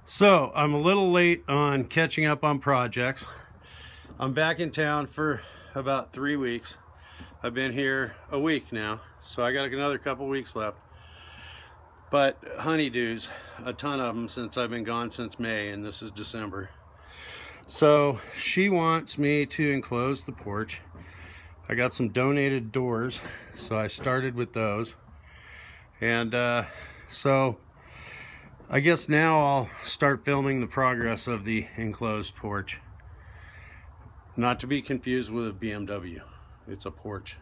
So I'm a little late on catching up on projects. I'm back in town for about 3 weeks. I've been here a week now, so I got another couple weeks left. But honeydews, a ton of them since I've been gone since May, and this is December. So she wants me to enclose the porch. I got some donated doors, so I started with those. And so I guess now I'll start filming the progress of the enclosed porch. Not to be confused with a BMW. It's a porch.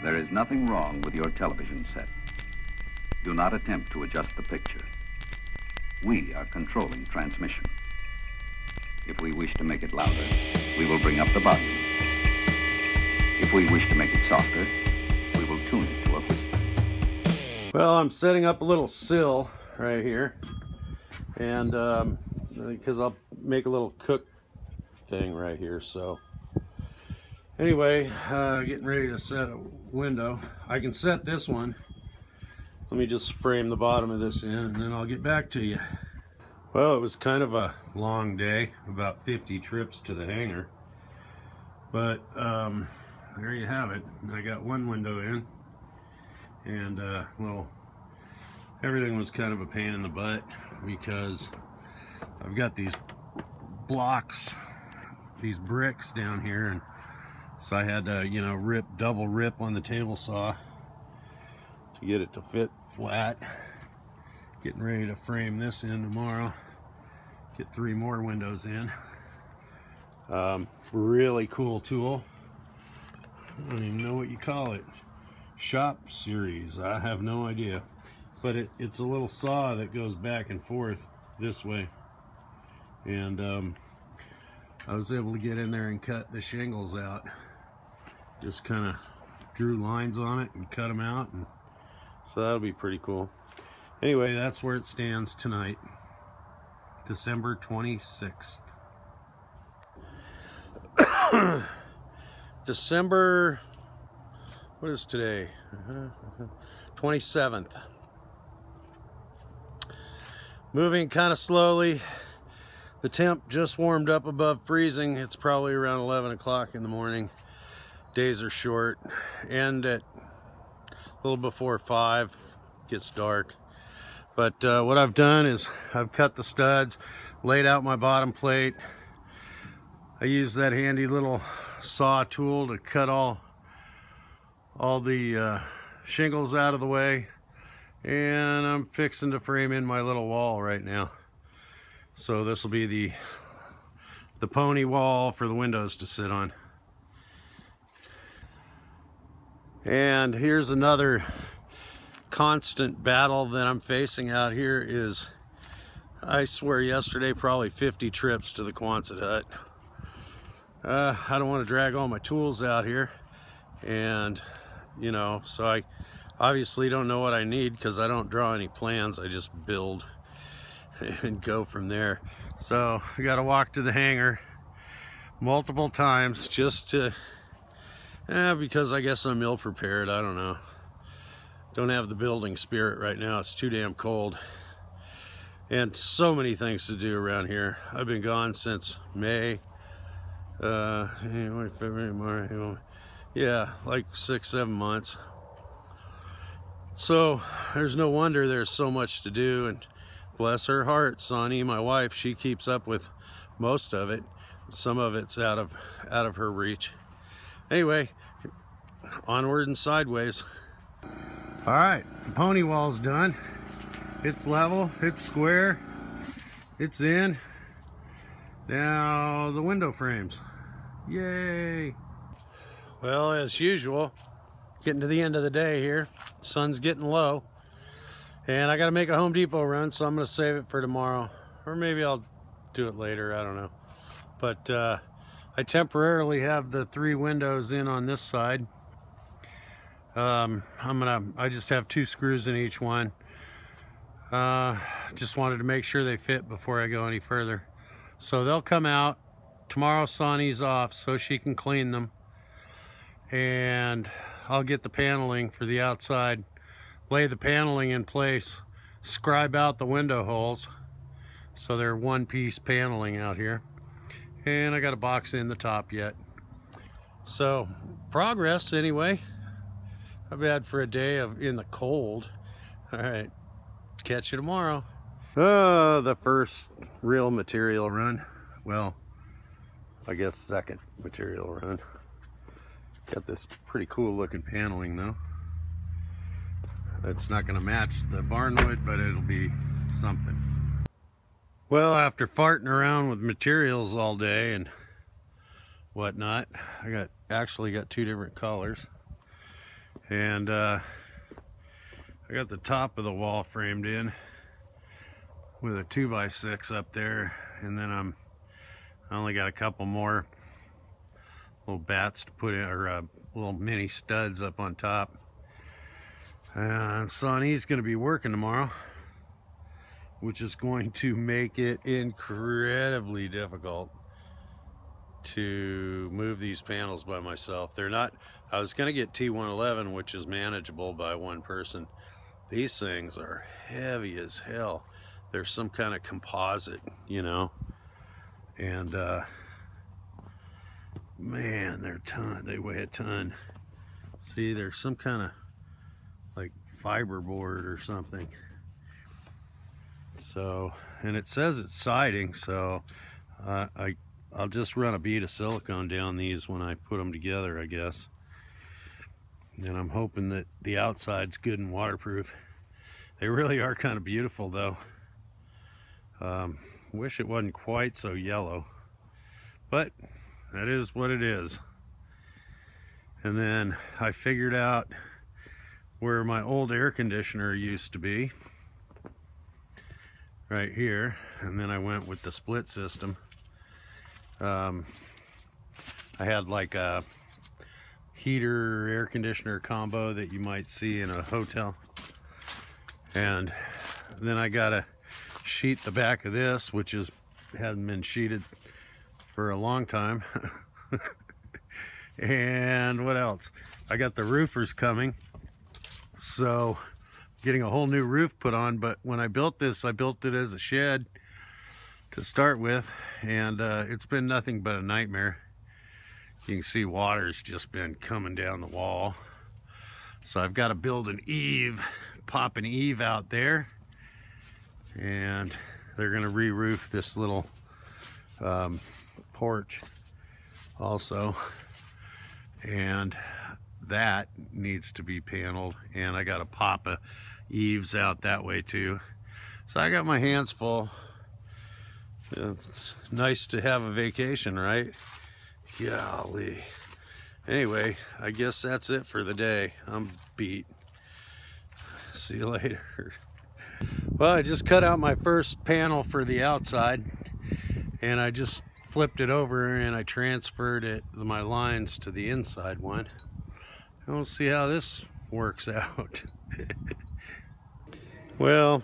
There is nothing wrong with your television set. Do not attempt to adjust the picture. We are controlling transmission. If we wish to make it louder, we will bring up the volume. If we wish to make it softer, we will tune it to a whisper. Well, I'm setting up a little sill right here, and because I'll make a little cook thing right here. So anyway, getting ready to set a window. I can set this one. Let me just frame the bottom of this in, and then I'll get back to you. Well, it was kind of a long day, about 50 trips to the hangar, but there you have it. I got one window in, and well, everything was kind of a pain in the butt because I've got these blocks, these bricks down here, and so I had to, double rip on the table saw to get it to fit flat. Getting ready to frame this in tomorrow. Get 3 more windows in. Really cool tool. I don't even know what you call it. Shop series. I have no idea. But it's a little saw that goes back and forth this way. And I was able to get in there and cut the shingles out. Just kind of drew lines on it and cut them out. And so that'll be pretty cool. Anyway, that's where it stands tonight, December 26th. December, what is today? 27th. Moving kind of slowly. The temp just warmed up above freezing. It's probably around 11 o'clock in the morning. Days are short, and at a little before 5, it gets dark. But what I've done is I've cut the studs, laid out my bottom plate. I used that handy little saw tool to cut all the shingles out of the way, and I'm fixing to frame in my little wall right now. So this will be the pony wall for the windows to sit on. And here's another constant battle that I'm facing out here is, I swear yesterday, probably 50 trips to the Quonset hut. I don't want to drag all my tools out here, and so I obviously don't know what I need because I don't draw any plans. I just build and go from there. So I got to walk to the hangar multiple times just to because I guess I'm ill prepared. I don't know. Don't have the building spirit right now. It's too damn cold. And so many things to do around here. I've been gone since May. February, March, yeah, like 6-7 months. So there's no wonder there's so much to do, and bless her heart, Sonny, my wife, she keeps up with most of it. Some of it's out of her reach. Anyway, onward and sideways. All right, the pony wall's done. It's level, it's square, it's in. Now the window frames. Yay! Well, as usual, getting to the end of the day here. Sun's getting low, and I got to make a Home Depot run, so I'm going to save it for tomorrow, or maybe I'll do it later. I don't know. But I temporarily have the 3 windows in on this side. I just have 2 screws in each one. Just wanted to make sure they fit before I go any further. So they'll come out. Tomorrow Sonny's off, so she can clean them. And I'll get the paneling for the outside, lay the paneling in place, scribe out the window holes, So they're one-piece paneling out here. And I got a box in the top yet. So progress anyway. Not bad for a day in the cold. All right, catch you tomorrow. The first real material run. Well, I guess second material run. Got this pretty cool looking paneling though. It's not gonna match the barnwood, but it'll be something. Well, after farting around with materials all day and whatnot, I actually got two different colors. And I got the top of the wall framed in with a 2x6 up there, and then I only got a couple more little bats to put in, or little mini studs up on top. And Sonny's going to be working tomorrow, which is going to make it incredibly difficult to move these panels by myself. They're not, I was going to get T111, which is manageable by one person. These things are heavy as hell. They're some kind of composite, you know, and man, they weigh a ton. See, there's some kind of like fiberboard or something. So, and it says it's siding, so I'll just run a bead of silicone down these when I put them together, I guess. And I'm hoping that the outside's good and waterproof. They really are kind of beautiful though. Wish it wasn't quite so yellow, but that is what it is. And then I figured out where my old air conditioner used to be, right here, and then I went with the split system. I had like a heater air conditioner combo that you might see in a hotel, and then I got to sheet the back of this, which hadn't been sheeted for a long time. And what else? I got the roofers coming, so getting a whole new roof put on. But when I built this, I built it as a shed to start with, and it's been nothing but a nightmare. You can see water's just been coming down the wall, so I've got to build an eave, pop an eave out there, and they're going to re-roof this little porch also, and that needs to be paneled, and I got to pop eaves out that way too. So I got my hands full. It's nice to have a vacation, right? Golly. Anyway, I guess that's it for the day. I'm beat. See you later. Well, I just cut out my first panel for the outside, and I just flipped it over and I transferred my lines to the inside one. We'll see how this works out. Well,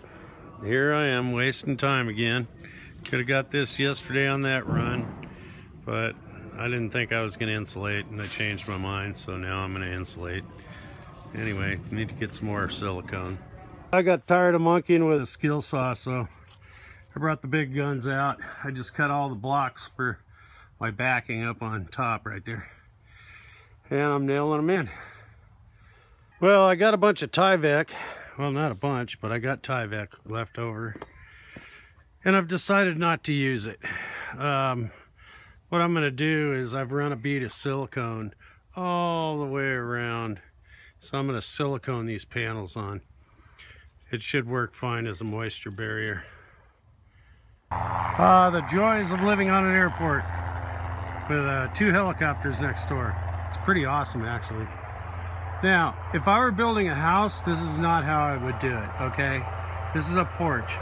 here I am wasting time again. Could have got this yesterday on that run, but I didn't think I was going to insulate, and I changed my mind, so now I'm going to insulate. Anyway, need to get some more silicone. I got tired of monkeying with a skill saw, so I brought the big guns out. I just cut all the blocks for my backing up on top right there, and I'm nailing them in. Well, I got a bunch of Tyvek. Well, not a bunch, but I got Tyvek left over, and I've decided not to use it. What I'm going to do is I've run a bead of silicone all the way around, so I'm going to silicone these panels on. It should work fine as a moisture barrier. The joys of living on an airport with 2 helicopters next door. It's pretty awesome, actually. Now, if I were building a house, this is not how I would do it, okay? This is a porch.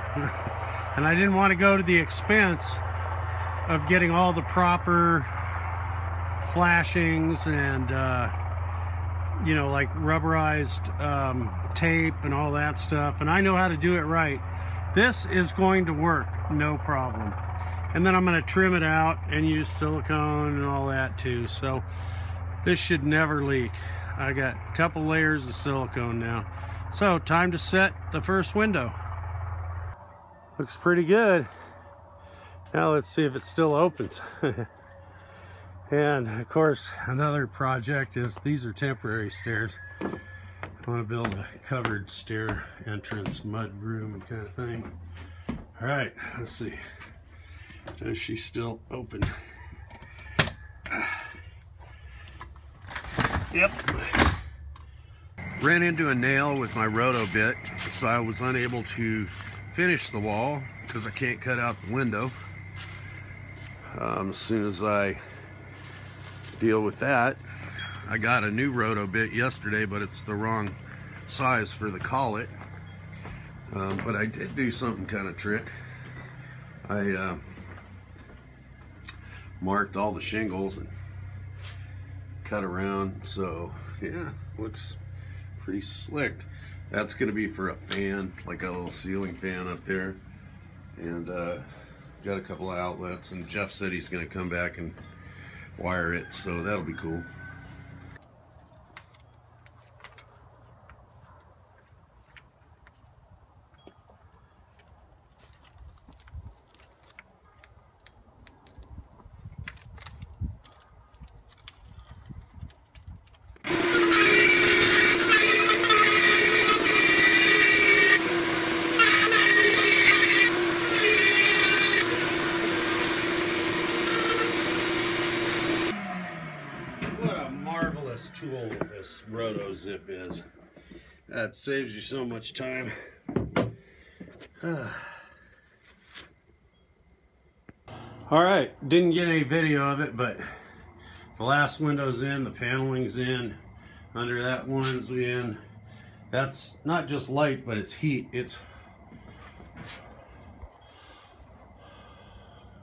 And I didn't want to go to the expense of getting all the proper flashings and, you know, like rubberized tape and all that stuff. And I know how to do it right. This is going to work, no problem. And then I'm going to trim it out and use silicone and all that too. So this should never leak. I got a couple layers of silicone now. So time to set the first window. Looks pretty good. Now let's see if it still opens. And of course, another project is these are temporary stairs. I want to build a covered stair entrance, mud room kind of thing. All right, let's see. Does she still open? Yep. Ran into a nail with my roto bit, so I was unable to finish the wall because I can't cut out the window. As soon as I deal with that, I got a new roto bit yesterday, but it's the wrong size for the collet. But I did do something kind of trick. I marked all the shingles and cut around, so yeah, looks pretty slick. That's going to be for a fan, like a little ceiling fan up there, and got a couple of outlets, and Jeff said he's going to come back and wire it, so that'll be cool. Tool this roto zip is. That saves you so much time. All right, didn't get any video of it, but the last window's in, the paneling's in, under that one's in. That's not just light, but it's heat. It's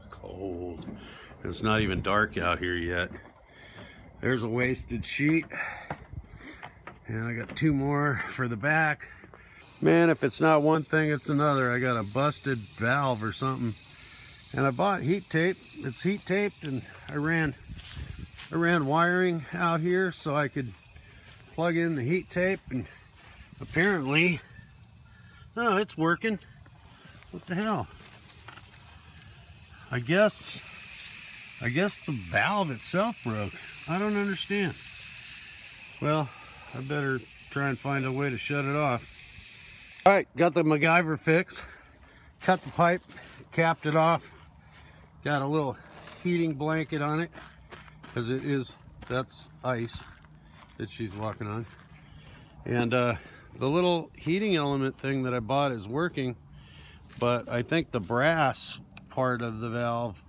cold. It's not even dark out here yet. There's a wasted sheet, and I got two more for the back. Man, if it's not one thing, it's another. I got a busted valve or something, and I bought heat tape. It's heat taped, and I ran wiring out here so I could plug in the heat tape, and apparently, oh, it's working. What the hell? I guess the valve itself broke. I don't understand. Well, I better try and find a way to shut it off. All right, got the MacGyver fix. Cut the pipe, capped it off. Got a little heating blanket on it because that's ice that she's walking on. And the little heating element thing that I bought is working, but I think the brass part of the valve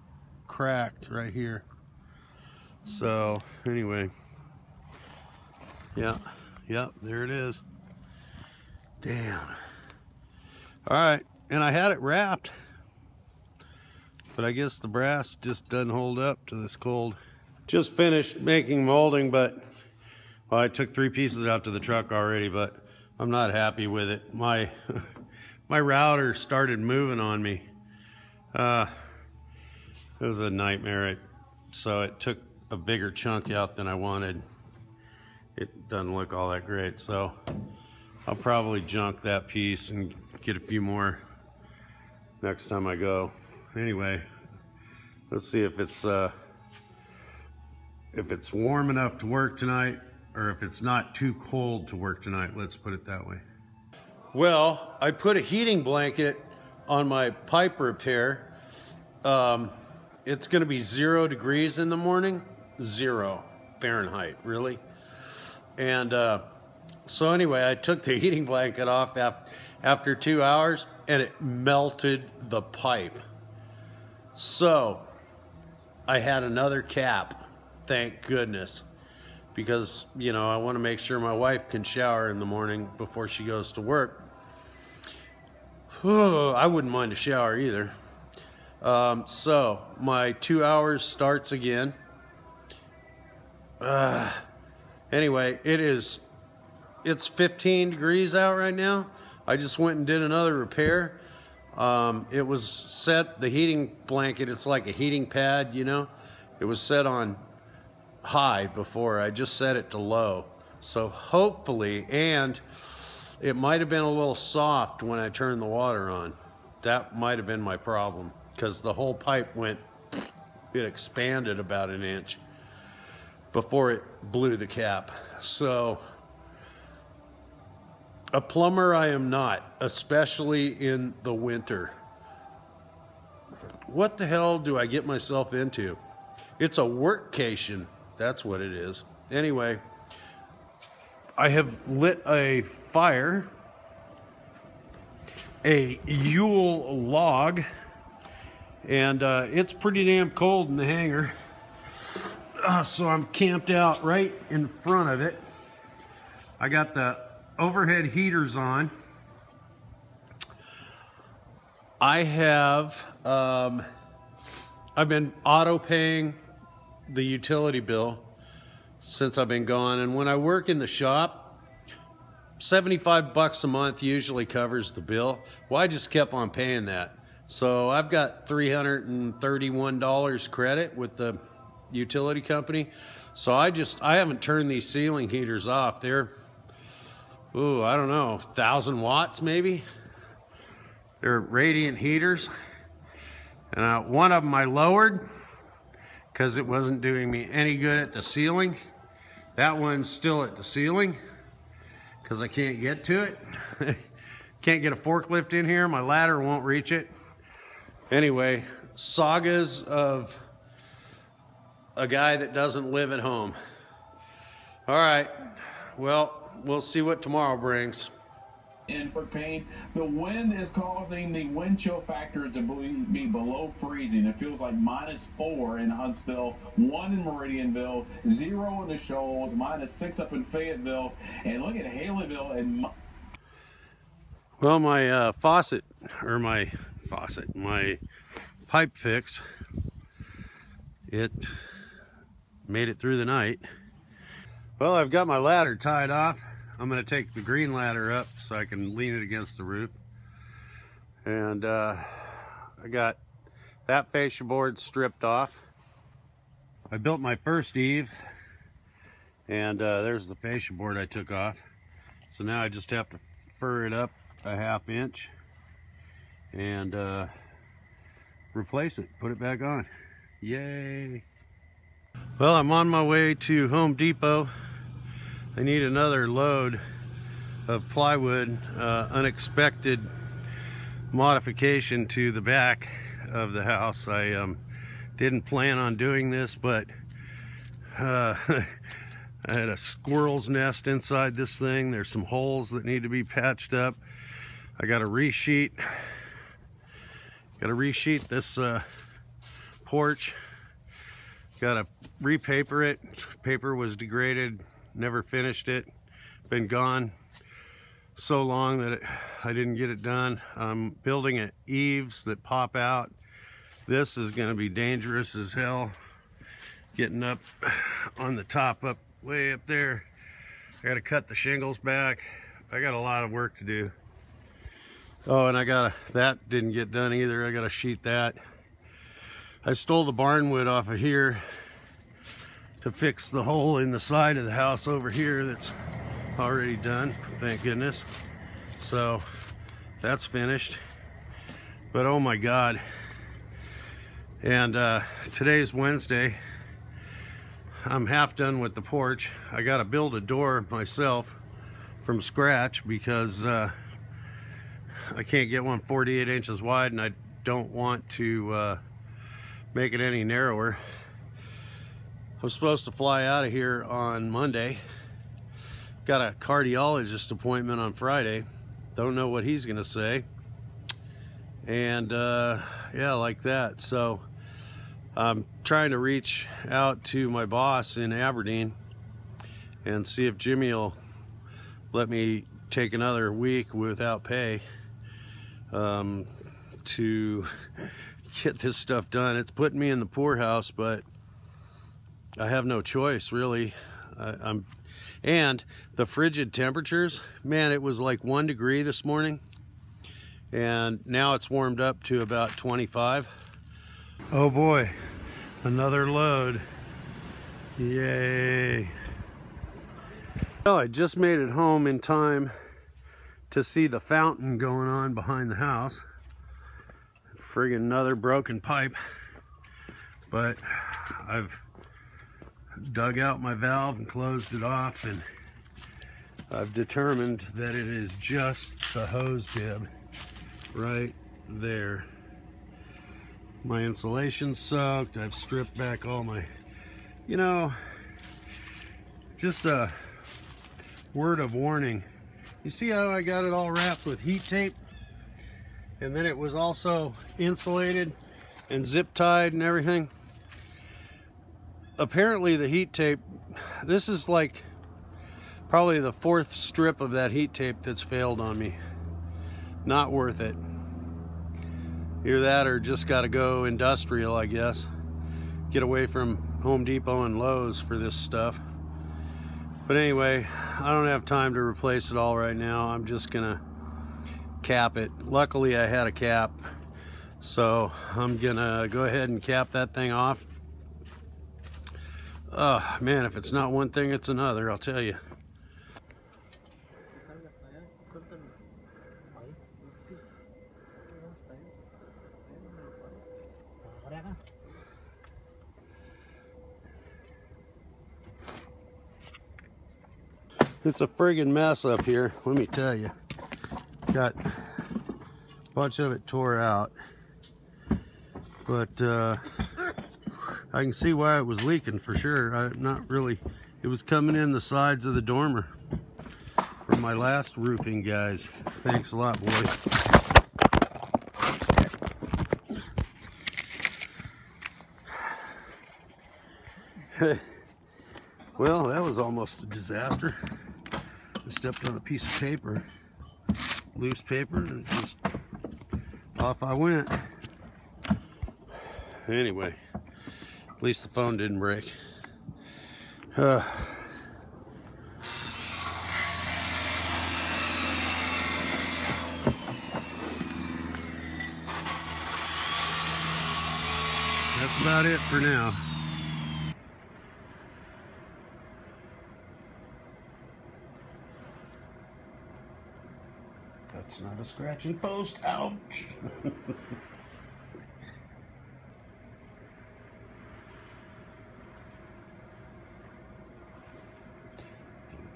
cracked right here. So anyway, yeah, there it is. Damn. All right, and I had it wrapped, but I guess the brass just doesn't hold up to this cold. Just finished making molding, but well, I took 3 pieces out to the truck already, but I'm not happy with it. My router started moving on me. It was a nightmare. So it took a bigger chunk out than I wanted. It doesn't look all that great, so I'll probably junk that piece and get a few more next time I go. Anyway, let's see if it's warm enough to work tonight, or if it's not too cold to work tonight. Let's put it that way. Well, I put a heating blanket on my pipe repair. It's going to be 0 degrees in the morning. 0 Fahrenheit, really. And so anyway, I took the heating blanket off after 2 hours, and it melted the pipe. So I had another cap, thank goodness, because, you know, I want to make sure my wife can shower in the morning before she goes to work. I wouldn't mind a shower either. So my 2 hours starts again. Anyway, it's 15 degrees out right now. I just went and did another repair. It was set, the heating blanket, it's like a heating pad, you know. It was set on high before. I just set it to low. So hopefully, and it might have been a little soft when I turned the water on. That might have been my problem. because the whole pipe went, it expanded about an inch before it blew the cap. So a plumber I am not, especially in the winter. What the hell do I get myself into? It's a workcation, that's what it is. Anyway, I have lit a fire, a Yule log, and it's pretty damn cold in the hangar. So I'm camped out right in front of it. I got the overhead heaters on. I have, I've been auto paying the utility bill since I've been gone. And when I work in the shop, 75 bucks a month usually covers the bill. Well, I just kept on paying that. So I've got $331 credit with the utility company. So I haven't turned these ceiling heaters off. They're, ooh, I don't know, 1,000 watts maybe. They're radiant heaters. And one of them I lowered because it wasn't doing me any good at the ceiling. That one's still at the ceiling because I can't get to it. Can't get a forklift in here. My ladder won't reach it. Anyway, sagas of a guy that doesn't live at home. All right, well, we'll see what tomorrow brings. In for pain, the wind is causing the wind chill factor to be below freezing. It feels like -4 in Huntsville, 1 in Meridianville, 0 in the Shoals, -6 up in Fayetteville, and look at Haleyville and. Well, my my pipe fix, it made it through the night. Well, I've got my ladder tied off. I'm going to take the green ladder up so I can lean it against the roof. And I got that fascia board stripped off. I built my first eave, and there's the fascia board I took off. So now I just have to fur it up a ½ inch and replace it, put it back on. Yay! Well, I'm on my way to Home Depot. I need another load of plywood, unexpected modification to the back of the house. I didn't plan on doing this, but I had a squirrel's nest inside this thing. There's some holes that need to be patched up. I got to resheet this porch. Got to repaper it. Paper was degraded. Never finished it. Been gone so long that I didn't get it done. I'm building eaves that pop out. This is going to be dangerous as hell. Getting up on the top, up way up there. I got to cut the shingles back. I got a lot of work to do. Oh, and that didn't get done either. I got to sheet that. I stole the barn wood off of here to fix the hole in the side of the house over here that's already done, thank goodness. So that's finished. But oh my God. And today's Wednesday. I'm half done with the porch. I got to build a door myself from scratch because I can't get one 48 inches wide, and I don't want to make it any narrower. I'm supposed to fly out of here on Monday. Got a cardiologist appointment on Friday. Don't know what he's gonna say. And yeah, like that. So I'm trying to reach out to my boss in Aberdeen and see if Jimmy will let me take another week without pay to get this stuff done. It's putting me in the poorhouse, but I have no choice, really. And the frigid temperatures, man, it was like 1 degree this morning, and now it's warmed up to about 25. Oh boy, another load. Yay. Well, I just made it home in time to see the fountain going on behind the house. friggin' another broken pipe, but I've dug out my valve and closed it off, and I've determined that it is just the hose bib right there. My insulation's soaked. I've stripped back all my, you know, just a word of warning. You see how I got it all wrapped with heat tape? And then it was also insulated and zip tied and everything. Apparently the heat tape, this is like probably the 4th strip of that heat tape that's failed on me. Not worth it. Either that or just got to go industrial, I guess. Get away from Home Depot and Lowe's for this stuff. But anyway, I don't have time to replace it all right now. I'm just gonna cap it. Luckily I had a cap, so I'm gonna go ahead and cap that thing off. Man, if it's not one thing, it's another, I'll tell you. It's a friggin' mess up here, let me tell you. Got a bunch of it tore out, but I can see why it was leaking for sure. Not really. It was coming in the sides of the dormer from my last roofing guys. Thanks a lot, boys. Well, that was almost a disaster. I stepped on a piece of paper, loose paper, and just off I went. Anyway, at least the phone didn't break. That's about it for now. That's not a scratching post. Ouch. Don't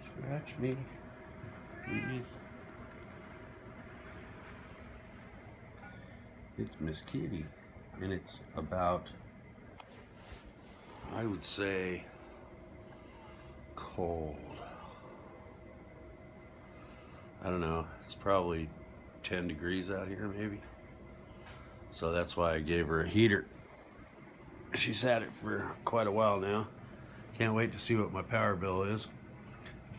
scratch me, please. It's Miss Kitty, and it's about, I would say, cold. I don't know, it's probably 10 degrees out here maybe. So that's why I gave her a heater. She's had it for quite a while now. Can't wait to see what my power bill is.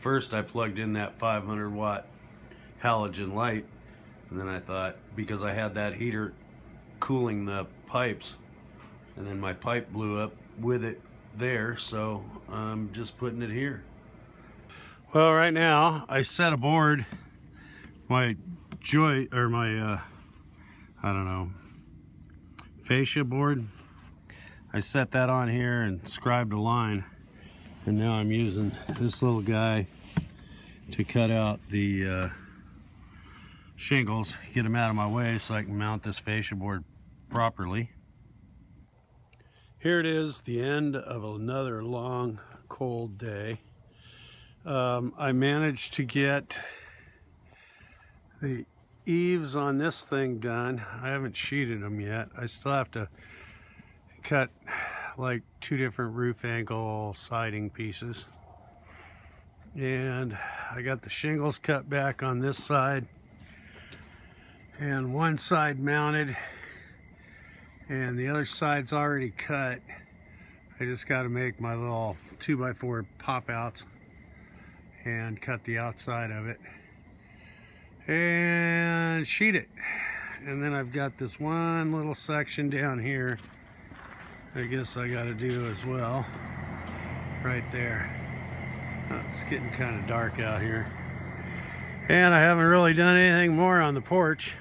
First I plugged in that 500 watt halogen light, and then I thought, because I had that heater cooling the pipes, and then my pipe blew up with it there, so I'm just putting it here. Well, right now I set aboard my joint, or my I don't know, fascia board. I set that on here and scribed a line, and now I'm using this little guy to cut out the shingles, get them out of my way so I can mount this fascia board properly. Here it is, the end of another long cold day. I managed to get the eaves on this thing done. I haven't sheeted them yet. I still have to cut like 2 different roof angle siding pieces. And I got the shingles cut back on this side, and one side mounted, and the other side's already cut. I just got to make my little 2x4 pop outs and cut the outside of it and sheet it. And then I've got this one little section down here I guess I got to do as well, right there. It's getting kind of dark out here, and I haven't really done anything more on the porch.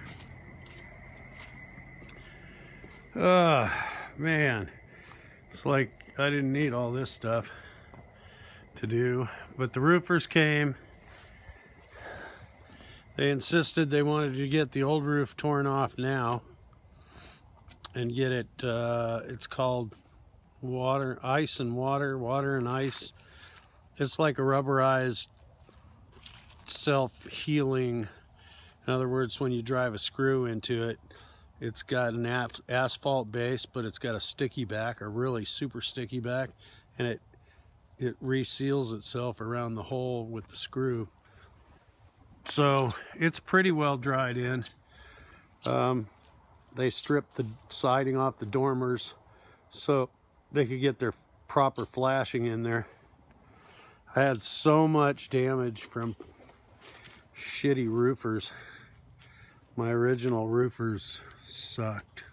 Man, it's like I didn't need all this stuff to do, but the roofers came. They insisted they wanted to get the old roof torn off now. and get it, it's called ice and water and ice. It's like a rubberized self-healing. In other words, when you drive a screw into it, it's got an asphalt base, but it's got a sticky back, a really super sticky back, and it reseals itself around the hole with the screw. So it's pretty well dried in. They stripped the siding off the dormers so they could get their proper flashing in there. I had so much damage from shitty roofers. My original roofers sucked.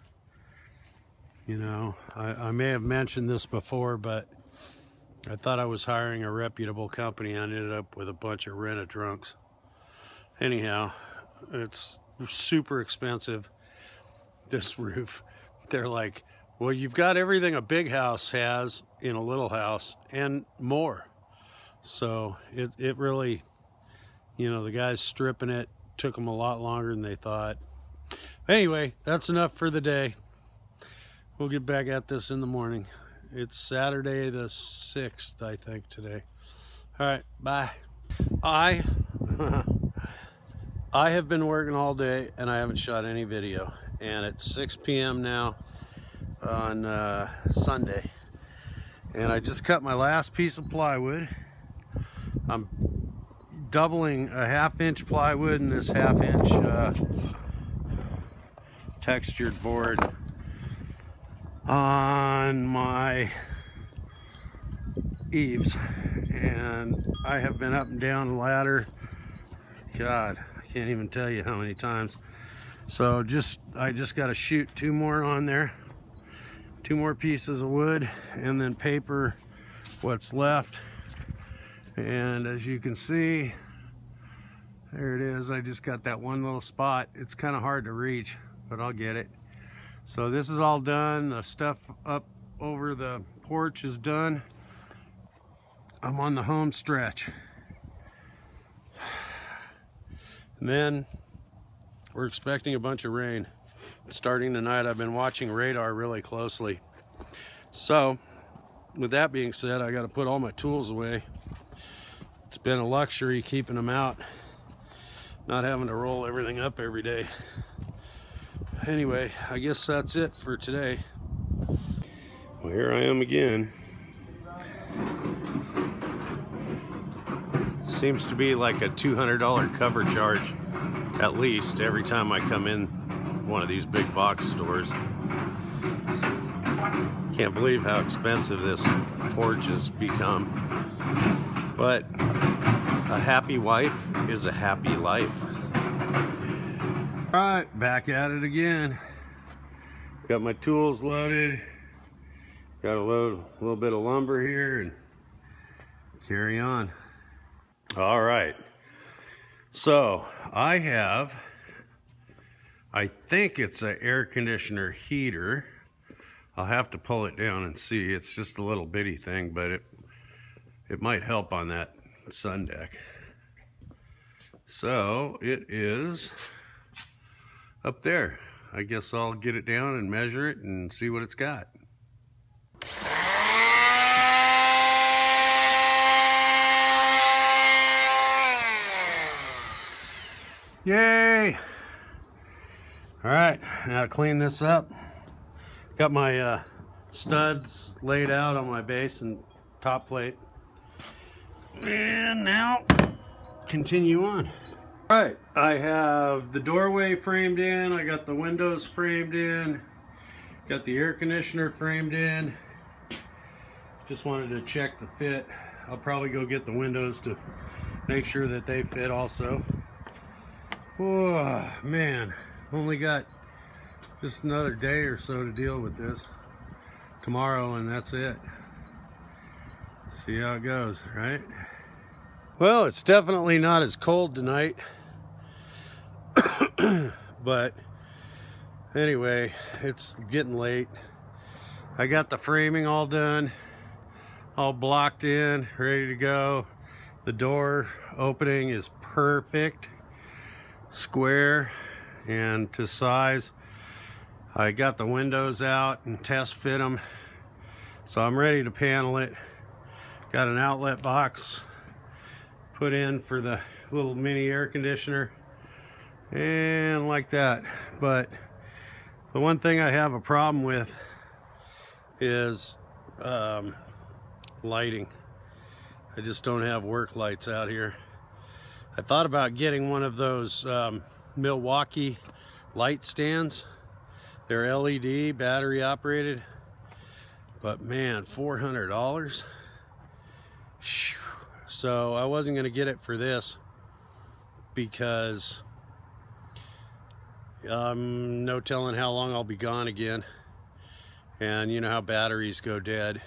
You know, I may have mentioned this before, but I thought I was hiring a reputable company. I ended up with a bunch of rent-a-drunks. Anyhow, it's super expensive, this roof. They're like, well, you've got everything a big house has in a little house and more. So it really, you know, the guys stripping it took them a lot longer than they thought. Anyway, that's enough for the day. We'll get back at this in the morning. It's Saturday the 6th, I think, today. All right, bye. I have been working all day and I haven't shot any video. And it's 6 p.m. now on Sunday. And I just cut my last piece of plywood. I'm doubling a 1/2-inch plywood and this 1/2-inch textured board on my eaves, and I have been up and down the ladder, God, I can't even tell you how many times. So I just got to shoot 2 more on there, 2 more pieces of wood, and then paper what's left. And as you can see, there it is. I just got that one little spot. It's kind of hard to reach, but I'll get it. So this is all done. The stuff up over the porch is done. I'm on the home stretch. And then we're expecting a bunch of rain. Starting tonight, I've been watching radar really closely. So with that being said, I got to put all my tools away. It's been a luxury keeping them out, not having to roll everything up every day. Anyway, I guess that's it for today. Well, here I am again. Seems to be like a $200 cover charge, at least, every time I come in one of these big box stores. Can't believe how expensive this porch has become. But a happy wife is a happy life. All right, back at it again. Got my tools loaded. Got to load a little bit of lumber here and carry on. All right. So I think it's an air conditioner heater. I'll have to pull it down and see. It's just a little bitty thing, but it might help on that sun deck. So it is up there. I guess I'll get it down and measure it and see what it's got. Yay! All right, now to clean this up. Got my studs laid out on my base and top plate. And now, continue on. All right, I have the doorway framed in, I got the windows framed in, got the air conditioner framed in. Just wanted to check the fit. I'll probably go get the windows to make sure that they fit also. Oh, man, only got just another day or so to deal with this. Tomorrow, and that's it. See how it goes, right? Well, it's definitely not as cold tonight. But anyway, it's getting late. I got the framing all done, all blocked in, ready to go. The door opening is perfect, square and to size. I got the windows out and test fit them, so I'm ready to panel it. Got an outlet box put in for the little mini air conditioner, and like that. But the one thing I have a problem with is lighting. I just don't have work lights out here. I thought about getting one of those Milwaukee light stands. They're LED, battery operated, but man, $400. So I wasn't going to get it for this because no telling how long I'll be gone again, and you know how batteries go dead.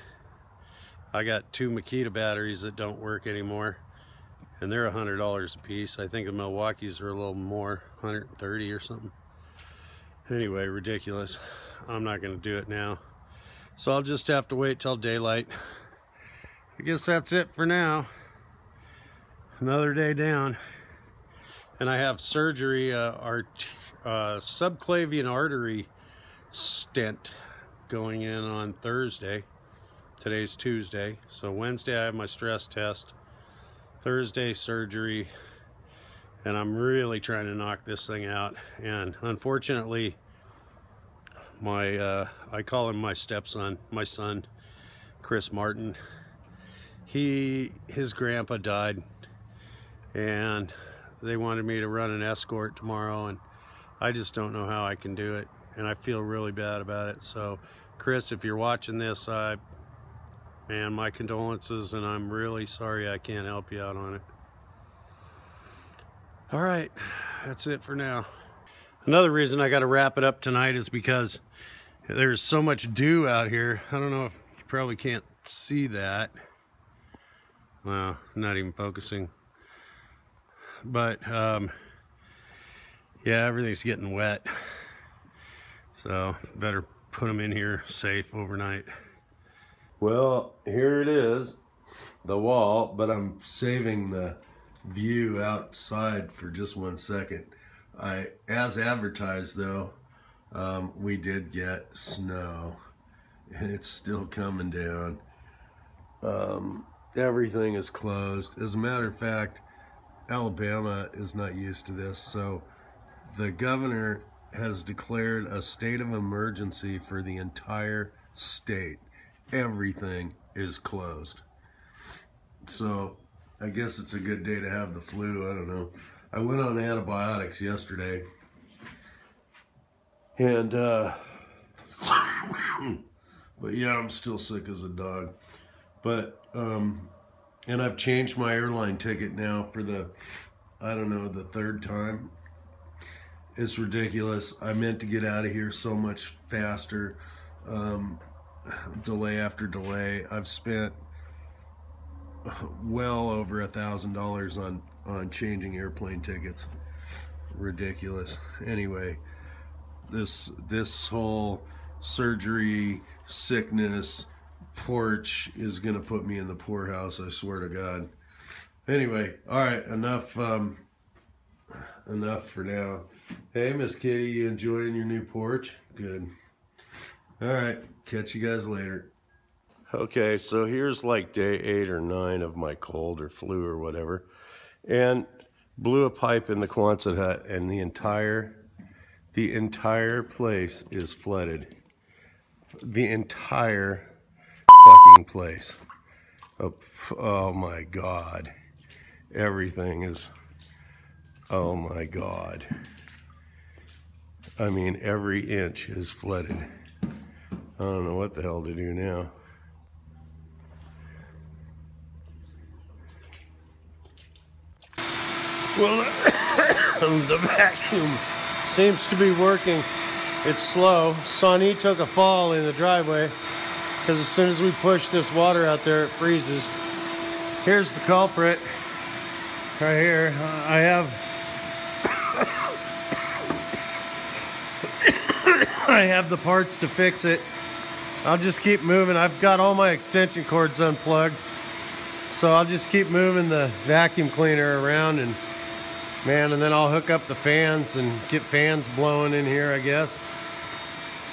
I got 2 Makita batteries that don't work anymore, and they're $100 a piece. I think the Milwaukee's are a little more, 130 or something. Anyway, ridiculous. I'm not going to do it now, so I'll just have to wait till daylight. I guess that's it for now. Another day down, and I have surgery, subclavian artery stent going in on Thursday. Today's Tuesday, so Wednesday I have my stress test, Thursday surgery, and I'm really trying to knock this thing out. And unfortunately, my I call him my stepson, my son, Chris Martin, his grandpa died, and they wanted me to run an escort tomorrow, and I just don't know how I can do it, and I feel really bad about it. So Chris, if you're watching this, man, my condolences, and I'm really sorry I can't help you out on it. All right, that's it for now. Another reason I got to wrap it up tonight is because there's so much dew out here. I don't know if you probably can't see that. Well, not even focusing. But yeah, everything's getting wet, so better put them in here safe overnight. Well, here it is, the wall, but I'm saving the view outside for just 1 second. As advertised though, we did get snow, and it's still coming down. Everything is closed. As a matter of fact, Alabama is not used to this, so the governor has declared a state of emergency for the entire state. Everything is closed. So I guess it's a good day to have the flu. I don't know. I went on antibiotics yesterday, and but yeah, I'm still sick as a dog. But and I've changed my airline ticket now for the, I don't know, the 3rd time. It's ridiculous. I meant to get out of here so much faster. Delay after delay. I've spent well over $1,000 on changing airplane tickets. Ridiculous. Anyway, this whole surgery, sickness, porch is gonna put me in the poorhouse, I swear to God. Anyway, all right, enough for now. Hey, Miss Kitty, you enjoying your new porch? Good. All right, catch you guys later. Okay, so here's like day 8 or 9 of my cold or flu or whatever, and blew a pipe in the Quonset hut, and the entire place is flooded. The entire fucking place. Oh my God. Everything is, oh my God. I mean, every inch is flooded. I don't know what the hell to do now. Well, the vacuum seems to be working. It's slow. Sonny took a fall in the driveway because as soon as we push this water out there, it freezes. Here's the culprit right here. I have the parts to fix it. I'll just keep moving. I've got all my extension cords unplugged, so I'll just keep moving the vacuum cleaner around, and man, and then I'll hook up the fans and get fans blowing in here, I guess.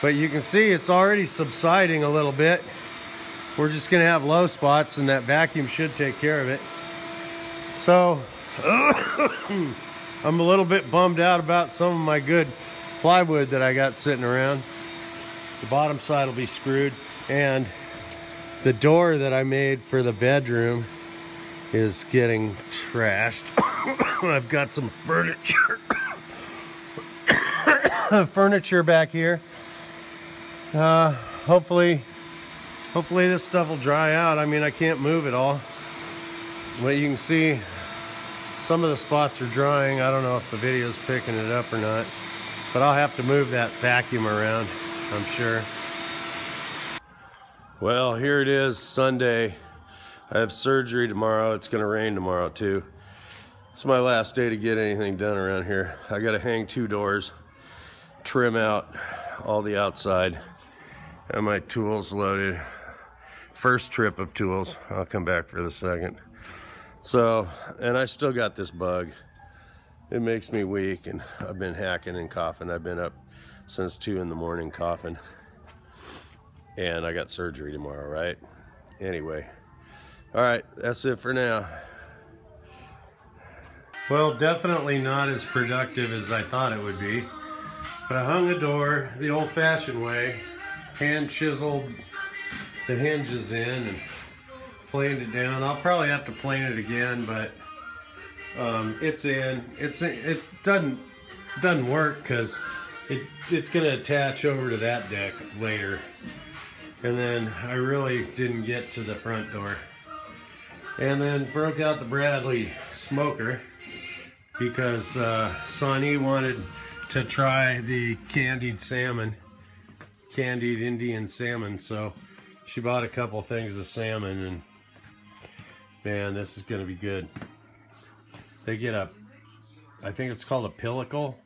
But you can see it's already subsiding a little bit. We're just gonna have low spots and that vacuum should take care of it. So I'm a little bit bummed out about some of my good plywood that I got sitting around. The bottom side will be screwed, and the door that I made for the bedroom is getting trashed. I've got some furniture furniture back here. Hopefully this stuff will dry out. I mean, I can't move it all, but you can see some of the spots are drying. I don't know if the video's picking it up or not, but I'll have to move that vacuum around, I'm sure. Well, here it is, Sunday. I have surgery tomorrow. It's gonna rain tomorrow too. It's my last day to get anything done around here. I gotta hang 2 doors, trim out all the outside, and my tools loaded. First trip of tools. I'll come back for the second. So, and I still got this bug. It makes me weak, and I've been hacking and coughing. I've been up since 2 in the morning coughing. And I got surgery tomorrow, right? Anyway, all right, that's it for now. Well, definitely not as productive as I thought it would be. But I hung a door the old-fashioned way, hand chiseled the hinges in and planed it down. I'll probably have to plane it again, but it's in. It doesn't work because it's gonna attach over to that deck later. And then I really didn't get to the front door. And then broke out the Bradley smoker because Sonny wanted to try the candied Indian salmon. So she bought a couple things of salmon, and man, this is gonna be good. They get I think it's called a pellicle.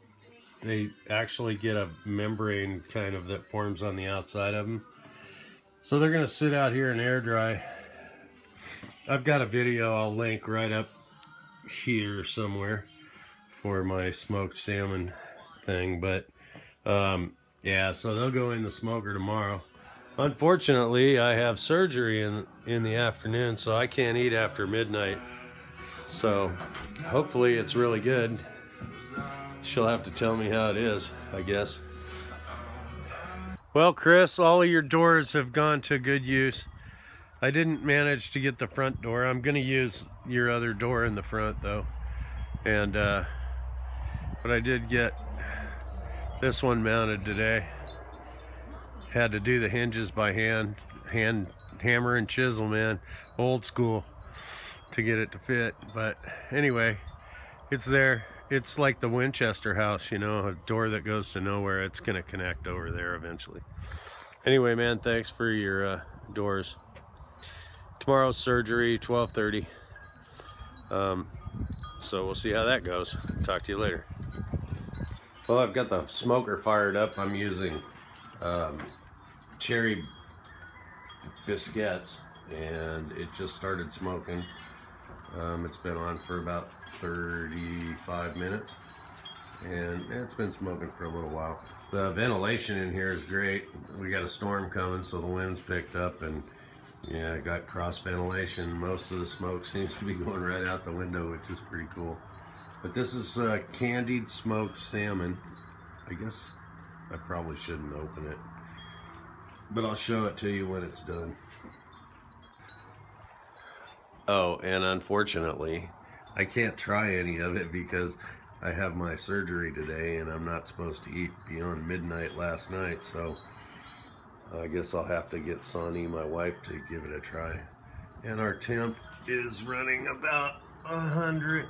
They actually get a membrane kind of that forms on the outside of them. So they're gonna sit out here and air dry. I've got a video I'll link right up here somewhere for my smoked salmon thing, but yeah, so they'll go in the smoker tomorrow. Unfortunately, I have surgery in the afternoon, so I can't eat after midnight. So hopefully it's really good. She'll have to tell me how it is, I guess. Well, Chris, all of your doors have gone to good use. I didn't manage to get the front door. I'm gonna use your other door in the front though. And but I did get this one mounted today. Had to do the hinges by hand hammer and chisel, man. Old school to get it to fit. But anyway, it's there. It's like the Winchester house, you know, a door that goes to nowhere. It's gonna connect over there eventually. Anyway, man, thanks for your doors. Tomorrow's surgery, 12:30. So we'll see how that goes. Talk to you later. Well, I've got the smoker fired up. I'm using cherry biscuits, and it just started smoking. It's been on for about 35 minutes, and it's been smoking for a little while. The ventilation in here is great. We got a storm coming, so the wind's picked up, and yeah, I got cross ventilation. Most of the smoke seems to be going right out the window, which is pretty cool. But this is candied smoked salmon. I guess I probably shouldn't open it, but I'll show it to you when it's done. Oh, and unfortunately, I can't try any of it because I have my surgery today and I'm not supposed to eat beyond midnight last night, so I guess I'll have to get Sonny, my wife, to give it a try. And our temp is running about 100,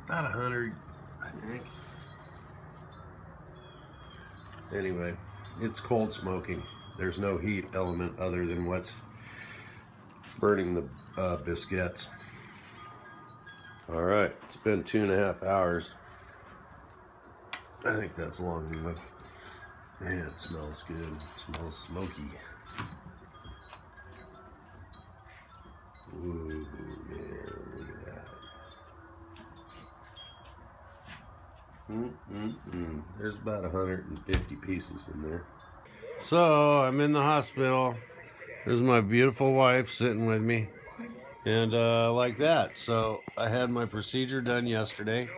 I think. Anyway, it's cold smoking. There's no heat element other than what's burning the biscuits. All right, it's been 2.5 hours. I think that's long enough. Man, it smells good. It smells smoky. Ooh, man, look at that. There's about 150 pieces in there. So I'm in the hospital. There's my beautiful wife sitting with me. And like that. So I had my procedure done yesterday.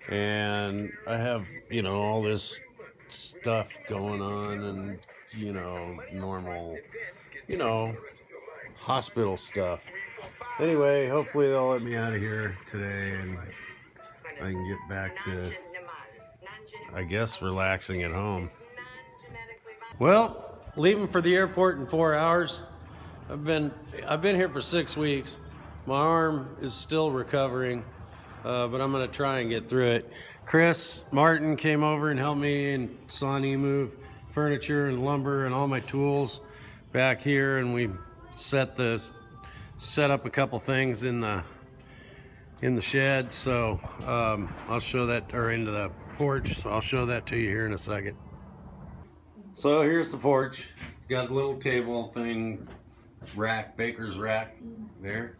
And I have, you know, all this stuff going on and, you know, normal, you know, hospital stuff. Anyway, hopefully they'll let me out of here today and I can get back to, I guess, relaxing at home. Well, leaving for the airport in 4 hours. I've been here for 6 weeks. My arm is still recovering, but I'm gonna try and get through it. Chris Martin came over and helped me and Sonny move furniture and lumber and all my tools back here, and we set up a couple things in the shed. So I'll show that, or into the porch. So I'll show that to you here in a second. So here's the porch. Got a little table thing, rack, baker's rack there,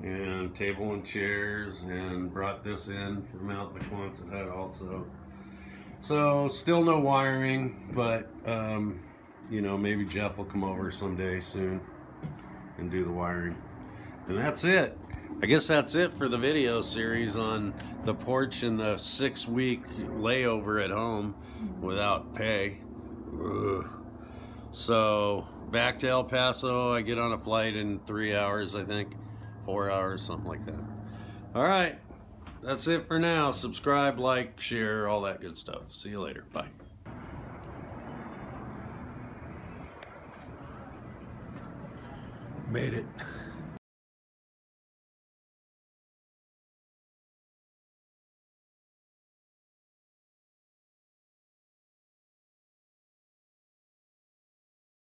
and table and chairs, and brought this in from out the Quonset hut also. So still no wiring, but you know, maybe Jeff will come over someday soon and do the wiring. And that's it. I guess that's it for the video series on the porch and the 6-week layover at home without pay. Ugh. So back to El Paso. I get on a flight in 3 hours, I think. 4 hours, something like that. All right, that's it for now. Subscribe, like, share, all that good stuff. See you later. Bye. Made it.